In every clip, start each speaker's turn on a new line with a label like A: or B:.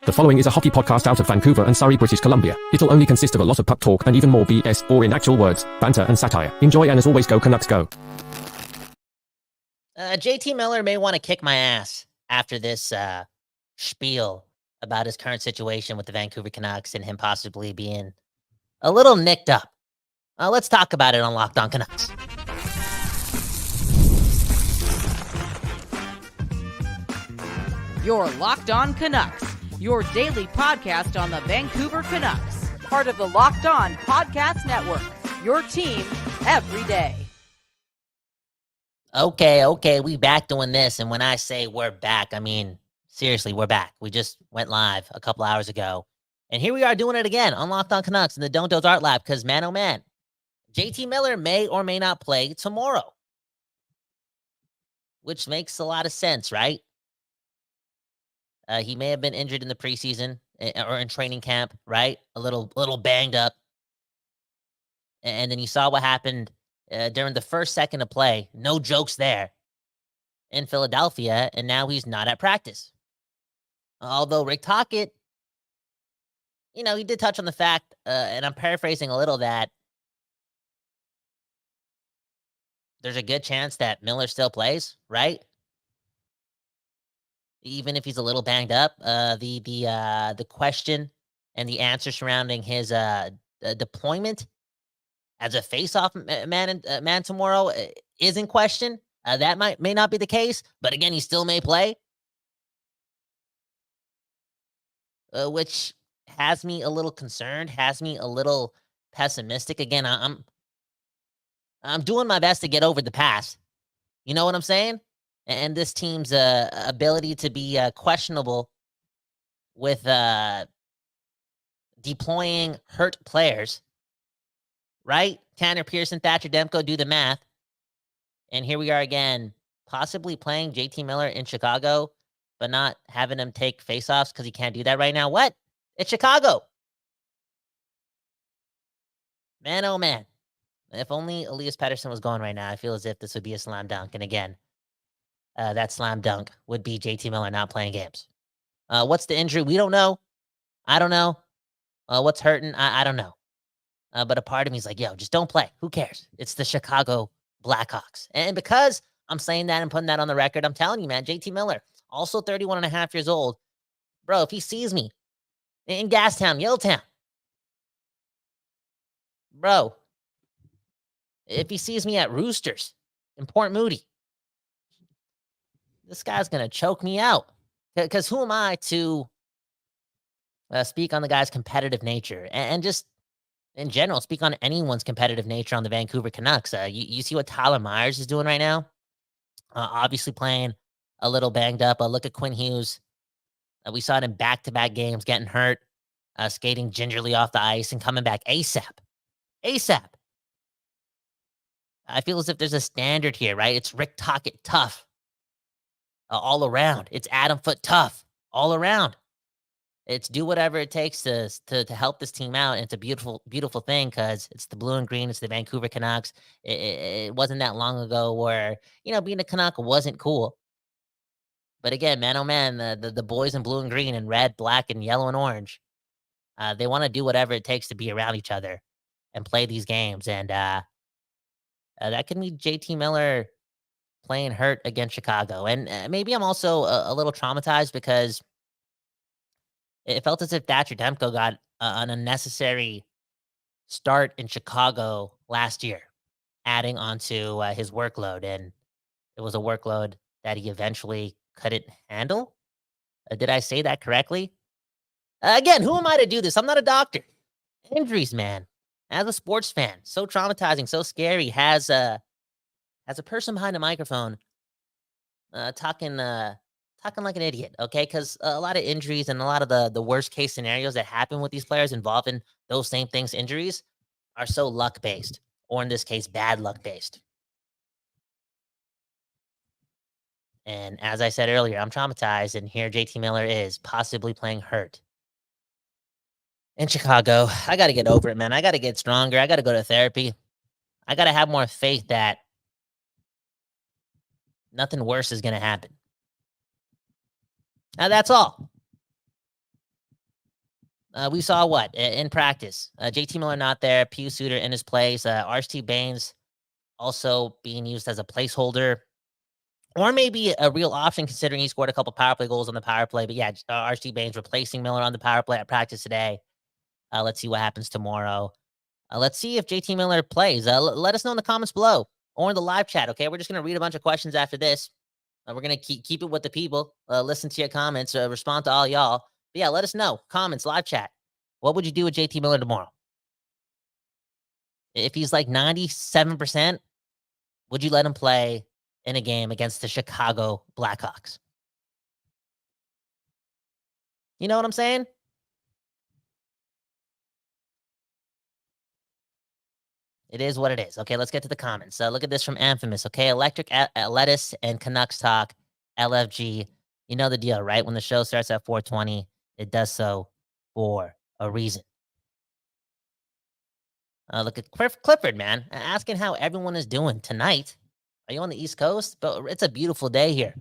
A: The following is a hockey podcast out of Vancouver and Surrey, British Columbia. It'll only consist of a lot of puck talk and even more BS, or in actual words, banter and satire. Enjoy, and as always, go Canucks go.
B: JT Miller may want to kick my ass after this spiel about his current situation with the Vancouver Canucks and him possibly being a little nicked up. Let's talk about it on Locked On Canucks.
C: You're Locked On Canucks, your daily podcast on the Vancouver Canucks, part of the Locked On Podcast Network, your team every day.
B: Okay, we back doing this, and when I say we're back, I mean, seriously, we're back. We just went live a couple hours ago, and here we are doing it again on Locked On Canucks in the Don't Doze Art Lab, because man, oh man, JT Miller may or may not play tomorrow, which makes a lot of sense, right? He may have been injured in the preseason or in training camp, right? A little banged up. And then you saw what happened during the first second of play. No jokes there in Philadelphia. And now he's not at practice. Although Rick Tocchet, he did touch on the fact, and I'm paraphrasing a little, that there's a good chance that Miller still plays, right? Even if he's a little banged up. The question and the answer surrounding his deployment as a face-off man tomorrow is in question. That may not be the case, but again, he still may play, which has me a little concerned, has me a little pessimistic. Again, I'm doing my best to get over the past. You know what I'm saying? And this team's ability to be questionable with deploying hurt players, right? Tanner Pearson, Thatcher Demko, do the math. And here we are again, possibly playing JT Miller in Chicago, but not having him take faceoffs because he can't do that right now. What? It's Chicago. Man, oh man. If only Elias Pettersson was going right now, I feel as if this would be a slam dunk. And again, that slam dunk would be JT Miller not playing games. What's the injury? We don't know. I don't know. What's hurting? I don't know. But a part of me is like, yo, just don't play. Who cares? It's the Chicago Blackhawks. And because I'm saying that and putting that on the record, I'm telling you, man, JT Miller, also 31 and a half years old. Bro, if he sees me in Gastown, Yellowtown, bro, if he sees me at Roosters in Port Moody, this guy's going to choke me out. Because who am I to speak on the guy's competitive nature and just in general speak on anyone's competitive nature on the Vancouver Canucks? You see what Tyler Myers is doing right now? Obviously playing a little banged up. Look at Quinn Hughes. We saw it in back-to-back games, getting hurt, skating gingerly off the ice and coming back ASAP. I feel as if there's a standard here, right? It's Rick Tocchet tough. All around. It's Adam Foote tough all around. It's do whatever it takes to help this team out. And it's a beautiful, beautiful thing because it's the blue and green. It's the Vancouver Canucks. It wasn't that long ago where, being a Canuck wasn't cool. But again, man, oh man, the boys in blue and green and red, black, and yellow and orange, they want to do whatever it takes to be around each other and play these games. And that could be JT Miller playing hurt against Chicago. And maybe I'm also a little traumatized because it felt as if Thatcher Demko got an unnecessary start in Chicago last year, adding onto his workload. And it was a workload that he eventually couldn't handle. Did I say that correctly? Again, who am I to do this? I'm not a doctor. Injuries, man. As a sports fan, so traumatizing, so scary. As a person behind a microphone, talking like an idiot, okay? Because a lot of injuries and a lot of the worst case scenarios that happen with these players involving those same things, injuries, are so luck based, or in this case, bad luck based. And as I said earlier, I'm traumatized, and here JT Miller is possibly playing hurt in Chicago. I got to get over it, man. I got to get stronger. I got to go to therapy. I got to have more faith that nothing worse is going to happen. Now, that's all. We saw what in practice? JT Miller not there. Pius Suter in his place. RST Baines also being used as a placeholder, or maybe a real option considering he scored a couple power play goals on the power play. But yeah, RST Baines replacing Miller on the power play at practice today. Let's see what happens tomorrow. Let's see if JT Miller plays. Let us know in the comments below or in the live chat. Okay, we're just gonna read a bunch of questions after this. We're gonna keep it with the people. Listen to your comments. Respond to all y'all. But yeah, let us know. Comments, live chat. What would you do with JT Miller tomorrow? If he's like 97%, would you let him play in a game against the Chicago Blackhawks? You know what I'm saying? It is what it is. Okay, let's get to the comments. Look at this from Infamous. Okay, Electric Lettuce and Canucks Talk, LFG. You know the deal, right? When the show starts at 4:20, it does so for a reason. Look at Clifford, man, asking how everyone is doing tonight. Are you on the East Coast? But it's a beautiful day here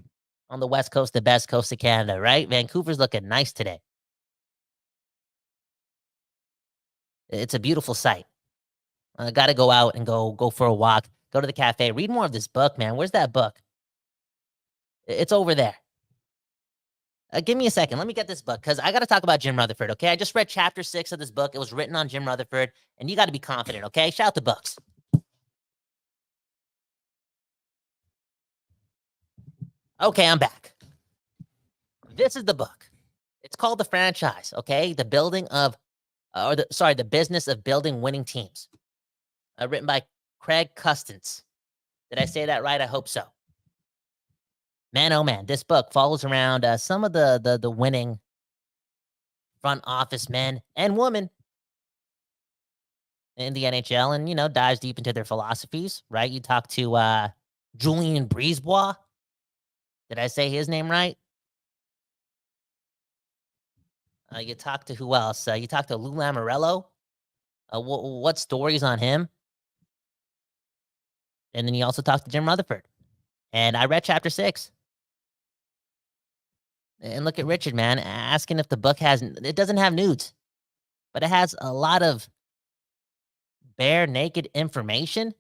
B: on the West Coast, the best coast of Canada, right? Vancouver's looking nice today. It's a beautiful sight. Got to go out and go for a walk, go to the cafe, read more of this book, man. Where's that book? It's over there. Give me a second. Let me get this book because I got to talk about Jim Rutherford, okay? I just read chapter 6 of this book. It was written on Jim Rutherford, and you got to be confident, okay? Shout out the books. Okay, I'm back. This is the book. It's called The Franchise, okay? The business of building winning teams. Written by Craig Custance. Did I say that right? I hope so. Man, oh man, this book follows around some of the winning front office men and women in the NHL, and dives deep into their philosophies. Right? You talk to Julien Brisebois. Did I say his name right? You talk to who else? You talk to Lou Lamoriello. What stories on him? And then you also talk to Jim Rutherford. And I read chapter 6. And look at Richard, man, asking if the book it doesn't have nudes, but it has a lot of bare naked information.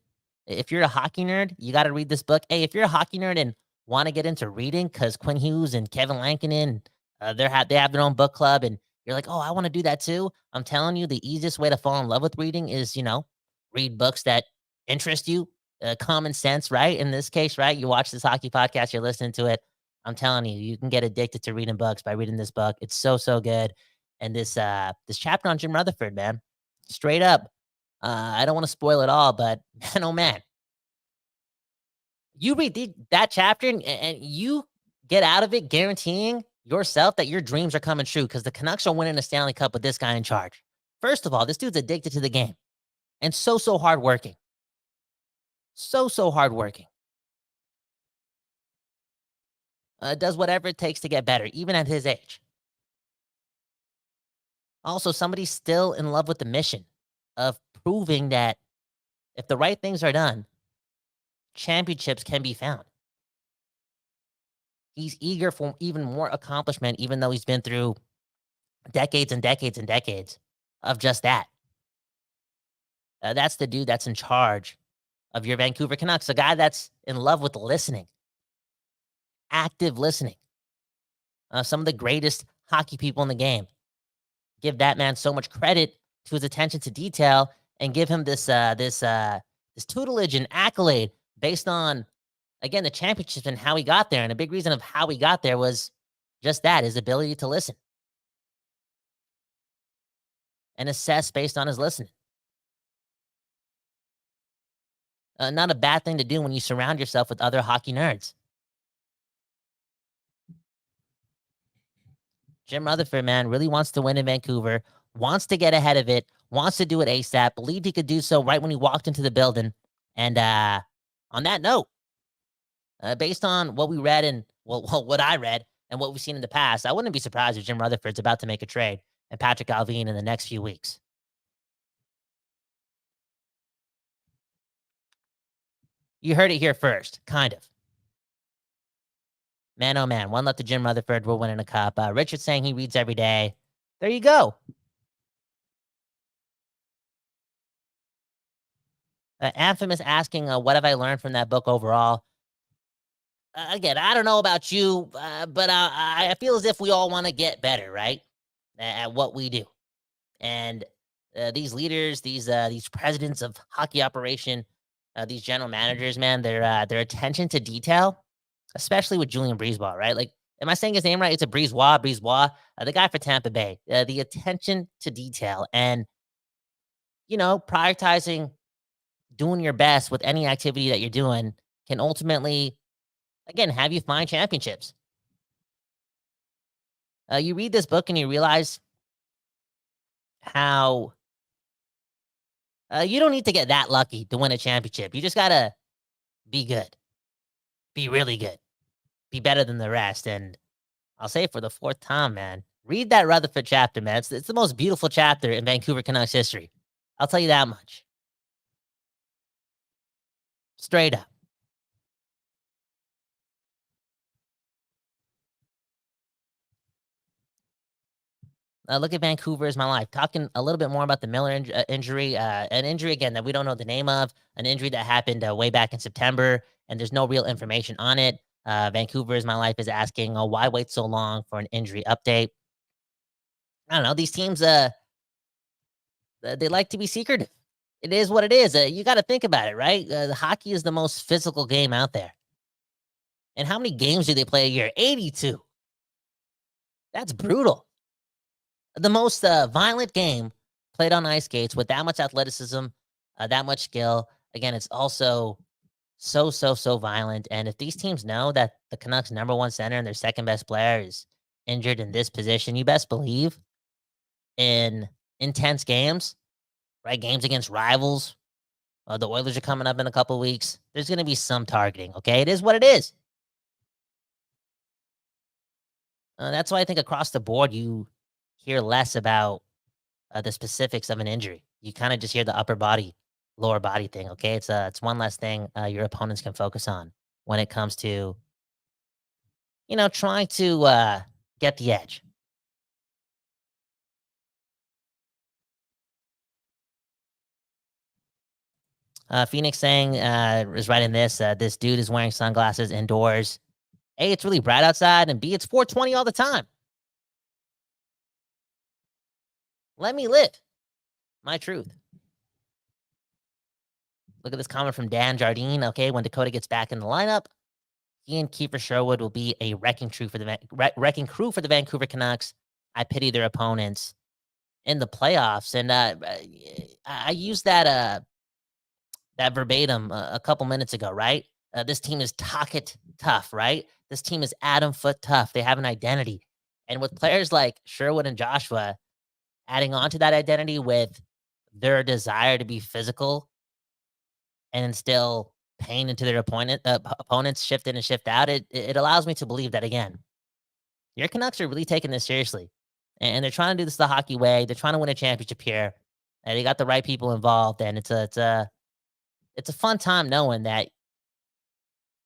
B: If you're a hockey nerd, you got to read this book. Hey, if you're a hockey nerd and want to get into reading, because Quinn Hughes and Kevin Lankinen, they have their own book club, and you're like, oh, I want to do that too. I'm telling you, the easiest way to fall in love with reading is, read books that interest you. Common sense, right? In this case, right? You watch this hockey podcast, you're listening to it. I'm telling you, you can get addicted to reading books by reading this book. It's so good. And this chapter on Jim Rutherford, man, straight up. I don't want to spoil it all, but man, oh man, you read that chapter and you get out of it guaranteeing yourself that your dreams are coming true because the Canucks are winning a Stanley Cup with this guy in charge. First of all, this dude's addicted to the game and so hardworking. So hardworking. Does whatever it takes to get better, even at his age. Also, somebody's still in love with the mission of proving that if the right things are done, championships can be found. He's eager for even more accomplishment, even though he's been through decades and decades and decades of just that. That's the dude that's in charge of your Vancouver Canucks, a guy that's in love with listening. Active listening. Some of the greatest hockey people in the game. Give that man so much credit to his attention to detail and give him this tutelage and accolade based on, again, the championship and how he got there. And a big reason of how he got there was just that, his ability to listen and assess based on his listening. Not a bad thing to do when you surround yourself with other hockey nerds. Jim Rutherford, man, really wants to win in Vancouver, wants to get ahead of it, wants to do it ASAP, believed he could do so right when he walked into the building. And on that note, based on what we read and what I read and what we've seen in the past, I wouldn't be surprised if Jim Rutherford's about to make a trade and Patrick Allvin in the next few weeks. You heard it here first, kind of. Man, oh man, one left to Jim Rutherford. We're winning a cup. Richard saying he reads every day. There you go. Infamous asking, what have I learned from that book overall? Again, I don't know about you, but I feel as if we all want to get better, right, at what we do. And these leaders, these presidents of hockey operation, these general managers, man, their attention to detail, especially with Julian Breezeball, right? Like, am I saying his name right? It's a Breezebois, the guy for Tampa Bay. The attention to detail and prioritizing doing your best with any activity that you're doing can ultimately, again, have you find championships. You read this book and you realize how you don't need to get that lucky to win a championship. You just gotta be good, be really good, be better than the rest. And I'll say it for the fourth time, man. Read that Rutherford chapter, man. It's the most beautiful chapter in Vancouver Canucks history. I'll tell you that much. Straight up. Look at Vancouver is my life. Talking a little bit more about the Miller injury, an injury again that we don't know the name of, an injury that happened way back in September, and there's no real information on it. Vancouver is my life is asking, why wait so long for an injury update? I don't know. These teams, they like to be secretive. It is what it is. You got to think about it, right? The hockey is the most physical game out there. And how many games do they play a year? 82. That's brutal. The most violent game played on ice skates with that much athleticism, that much skill. Again, it's also so violent. And if these teams know that the Canucks' number one center and their second best player is injured in this position, you best believe in intense games, right? Games against rivals. The Oilers are coming up in a couple weeks. There's going to be some targeting, okay? It is what it is. That's why I think across the board, you hear less about the specifics of an injury. You kind of just hear the upper body, lower body thing, okay? It's one less thing your opponents can focus on when it comes to, trying to get the edge. Phoenix saying, is writing this, this dude is wearing sunglasses indoors. A, it's really bright outside, and B, it's 420 all the time. Let me live my truth. Look at this comment from Dan Jardine. Okay, when Dakota gets back in the lineup, he and Kiefer Sherwood will be a wrecking crew for the Vancouver Canucks. I pity their opponents in the playoffs, and I used that verbatim a couple minutes ago. Right, this team is Tocchet tough. Right, this team is Adam Foot tough. They have an identity, and with players like Sherwood and Joshua adding on to that identity with their desire to be physical and instill pain into their opponents, shift in and shift out, it allows me to believe that, again, your Canucks are really taking this seriously. And they're trying to do this the hockey way. They're trying to win a championship here. And they got the right people involved. And it's a fun time knowing that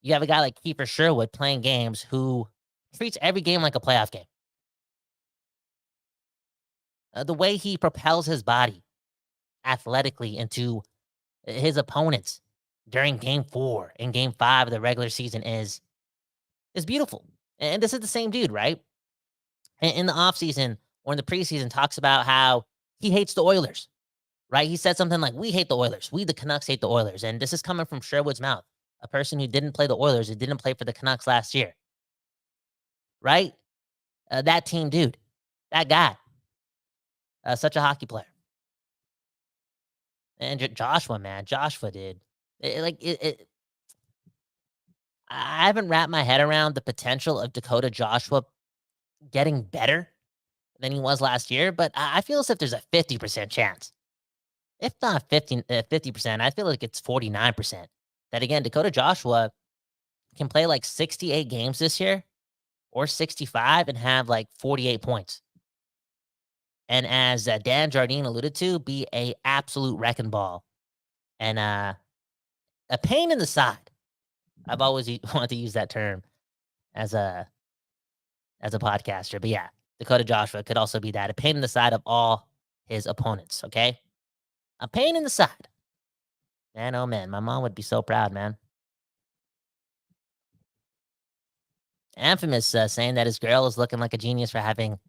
B: you have a guy like Kiefer Sherwood playing games who treats every game like a playoff game. The way he propels his body athletically into his opponents during Game 4 and Game 5 of the regular season is beautiful. And this is the same dude, right? In the offseason or in the preseason talks about how he hates the Oilers, right? He said something like, we hate the Oilers. We, the Canucks, hate the Oilers. And this is coming from Sherwood's mouth, a person who didn't play the Oilers, who didn't play for the Canucks last year, right? That team dude, that guy, such a hockey player. And Joshua, man, dude. I haven't wrapped my head around the potential of Dakota Joshua getting better than he was last year, but I feel as if there's a 50% chance. If not 50%, I feel like it's 49%. That, again, Dakota Joshua can play like 68 games this year or 65 and have like 48 points. And as Dan Jardine alluded to, be a absolute wrecking ball. And a pain in the side. I've always wanted to use that term as a podcaster. But yeah, Dakota Joshua could also be that. A pain in the side of all his opponents, okay? A pain in the side. Man, oh man, my mom would be so proud, man. Infamous saying that his girl is looking like a genius for having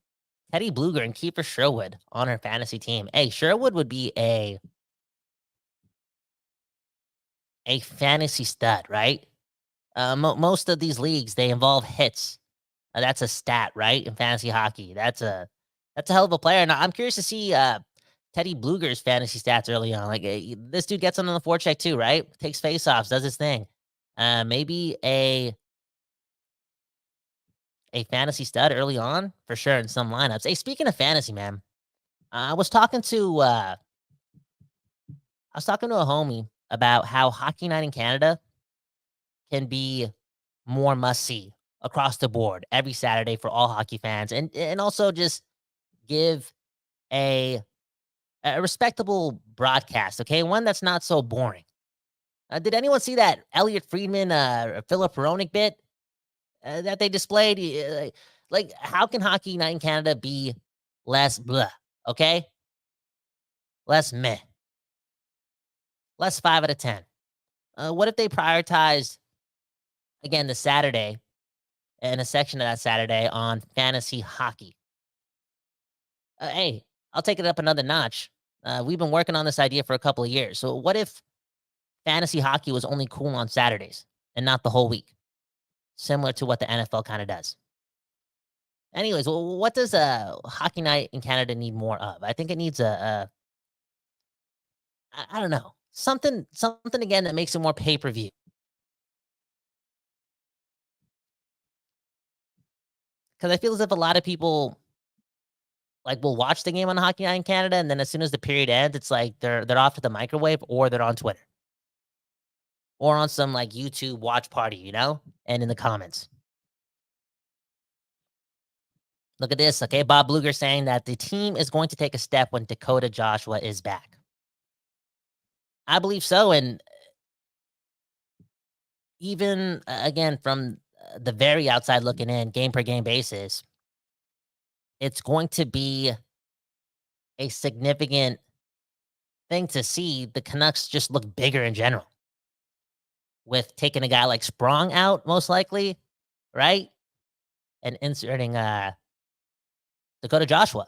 B: Teddy Bluger and Kiefer Sherwood on her fantasy team. Hey, Sherwood would be a fantasy stud, right? Most of these leagues, they involve hits. That's a stat, right? In fantasy hockey, that's a hell of a player. And I'm curious to see Teddy Bluger's fantasy stats early on. Like this dude gets on the forecheck too, right? Takes faceoffs, does his thing. Maybe a fantasy stud early on for sure in some lineups. Hey, speaking of fantasy, man, I was talking to a homie about how Hockey Night in Canada can be more must see across the board every Saturday for all hockey fans, and also just give a respectable broadcast. Okay, one that's not so boring. Did anyone see that Elliot Friedman, Philip Peronic bit that they displayed? Like, how can Hockey Night in Canada be less blah? Okay, less meh, less 5 out of 10. What if they prioritized again the Saturday and a section of that Saturday on fantasy hockey? Hey, I'll take it up another notch. We've been working on this idea for a couple of years. So what if fantasy hockey was only cool on Saturdays and not the whole week? Similar to what the NFL kind of does. Anyways, well, what does Hockey Night in Canada need more of? I think it needs I don't know, something again that makes it more pay-per-view. Because I feel as if a lot of people like will watch the game on Hockey Night in Canada, and then as soon as the period ends, it's like they're off to the microwave or they're on Twitter or on some like YouTube watch party, you know, and in the comments. Look at this, okay? Bob Bluger saying that the team is going to take a step when Dakota Joshua is back. I believe so, and even again from the very outside looking in, game per game basis, it's going to be a significant thing to see the Canucks just look bigger in general. With taking a guy like Sprong out, most likely, right? And inserting Dakota Joshua.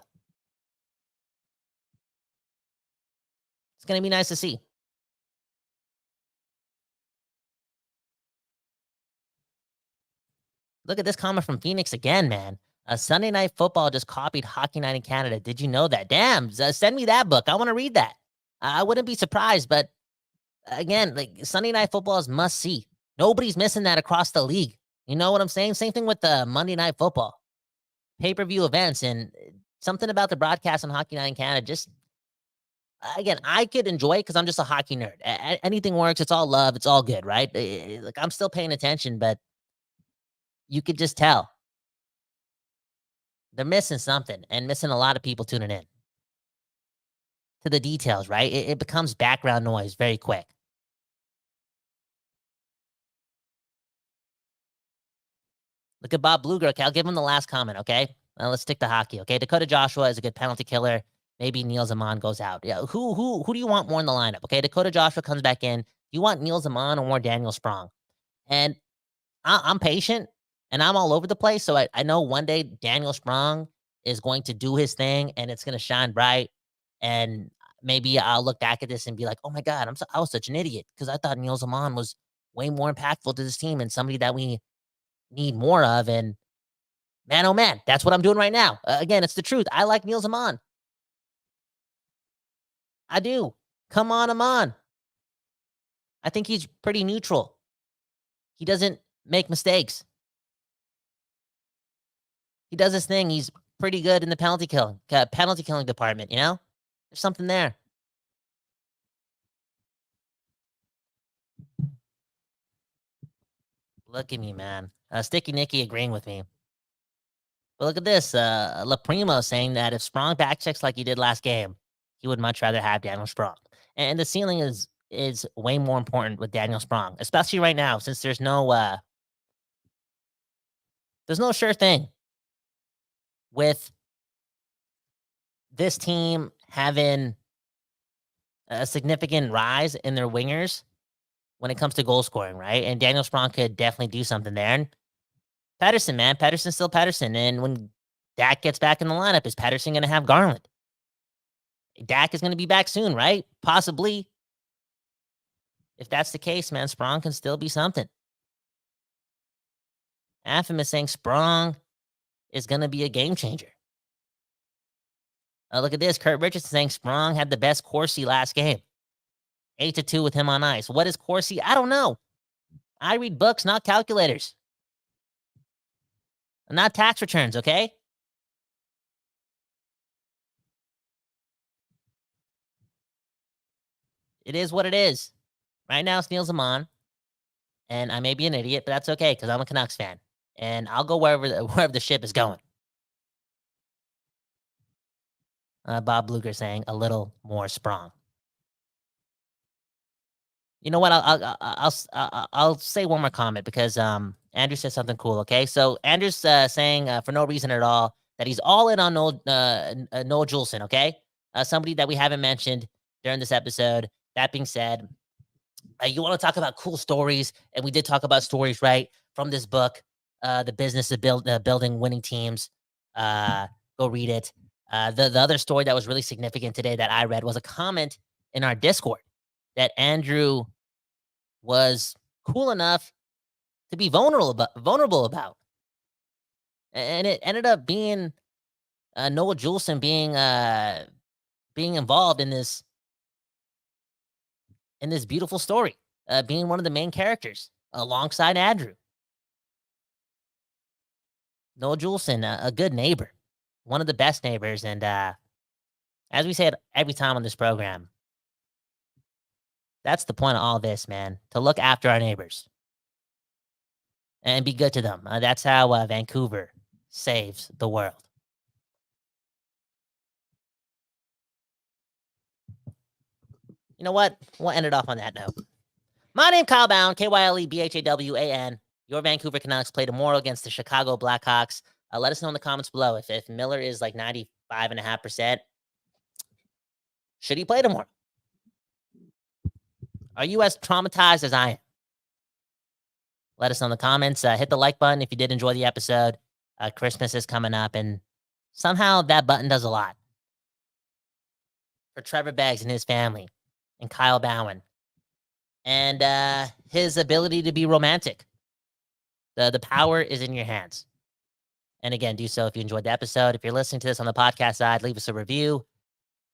B: It's going to be nice to see. Look at this comment from Phoenix again, man. Sunday Night Football just copied Hockey Night in Canada. Did you know that? Damn, send me that book. I want to read that. I wouldn't be surprised, but again, like Sunday Night Football is must see. Nobody's missing that across the league. You know what I'm saying? Same thing with the Monday Night Football pay-per-view events, and something about the broadcast on Hockey Night in Canada. Just again, I could enjoy it because I'm just a hockey nerd. Anything works. It's all love. It's all good, right? Like I'm still paying attention, but you could just tell they're missing something and missing a lot of people tuning in to the details, right? It becomes background noise very quick. Look at Bob Bluger. Okay, I'll give him the last comment, okay? Let's stick to hockey, okay? Dakota Joshua is a good penalty killer. Maybe Neil Zaman goes out. Yeah, who do you want more in the lineup? Okay, Dakota Joshua comes back in. Do you want Neil Zaman or more Daniel Sprong? And I'm patient and I'm all over the place. So I know one day Daniel Sprong is going to do his thing and it's going to shine bright. And maybe I'll look back at this and be like, oh my God, I was such an idiot because I thought Neil Zaman was way more impactful to this team and somebody that we need more of. And man, oh man, that's what I'm doing right now. Again, it's the truth. I like Neil Zaman. I do. Come on, Aman. I think he's pretty neutral. He doesn't make mistakes. He does his thing. He's pretty good in the penalty killing department, you know? There's something there. Look at me, man. Sticky Nicky agreeing with me. But look at this. La Primo saying that if Sprong backchecks like he did last game, he would much rather have Daniel Sprong. And the ceiling is way more important with Daniel Sprong, especially right now, since there's no sure thing with this team having a significant rise in their wingers when it comes to goal scoring, right? And Daniel Sprong could definitely do something there. And Pettersson, man, Pettersson's still Pettersson. And when Dak gets back in the lineup, is Pettersson going to have Garland? Dak is going to be back soon, right? Possibly. If that's the case, man, Sprong can still be something. Afim is saying Sprong is going to be a game changer. Look at this. Kurt Richardson saying Sprong had the best Corsi last game. 8-2 with him on ice. What is Corsi? I don't know. I read books, not calculators. Not tax returns, okay? It is what it is. Right now, it's Neil Zaman. And I may be an idiot, but that's okay, because I'm a Canucks fan. And I'll go wherever the ship is going. Bob Bluger saying a little more Sprong. You know what? I'll say one more comment because Andrew said something cool. Okay, so Andrew's saying for no reason at all that he's all in on Noel Juleson. Okay, somebody that we haven't mentioned during this episode. That being said, you want to talk about cool stories, and we did talk about stories right from this book, The Business of Building Winning Teams. Go read it. The other story that was really significant today that I read was a comment in our Discord that Andrew was cool enough to be vulnerable about. And it ended up being Noah Juleson being involved in this beautiful story, being one of the main characters alongside Andrew. Noah Juleson, a good neighbor, one of the best neighbors. And as we say it every time on this program, that's the point of all this, man, to look after our neighbors and be good to them. That's how Vancouver saves the world. You know what? We'll end it off on that note. My name Kyle Bound, KYLEBHAWAN. Your Vancouver Canucks play tomorrow against the Chicago Blackhawks. Let us know in the comments below if Miller is like 95.5%. Should he play tomorrow? Are you as traumatized as I am? Let us know in the comments. Hit the like button if you did enjoy the episode. Christmas is coming up, and somehow that button does a lot. For Trevor Beggs and his family, and Kyle Bowen, and his ability to be romantic. The power is in your hands. And again, do so if you enjoyed the episode. If you're listening to this on the podcast side, leave us a review.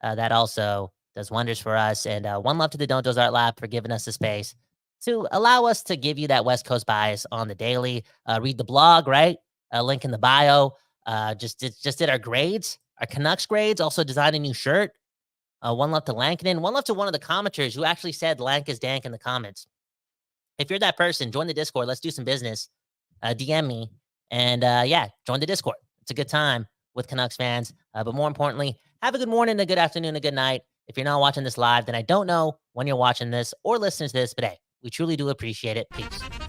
B: That also does wonders for us. And one love to the Don't Doze Art Lab for giving us the space to allow us to give you that West Coast bias on the daily. Read the blog, right? Link in the bio. Just did our grades, our Canucks grades. Also designed a new shirt. One love to Lankinen. One love to one of the commenters who actually said Lank is dank in the comments. If you're that person, join the Discord. Let's do some business. DM me. And join the Discord. It's a good time with Canucks fans. But more importantly, have a good morning, a good afternoon, a good night. If you're not watching this live, then I don't know when you're watching this or listening to this, but hey, we truly do appreciate it. Peace.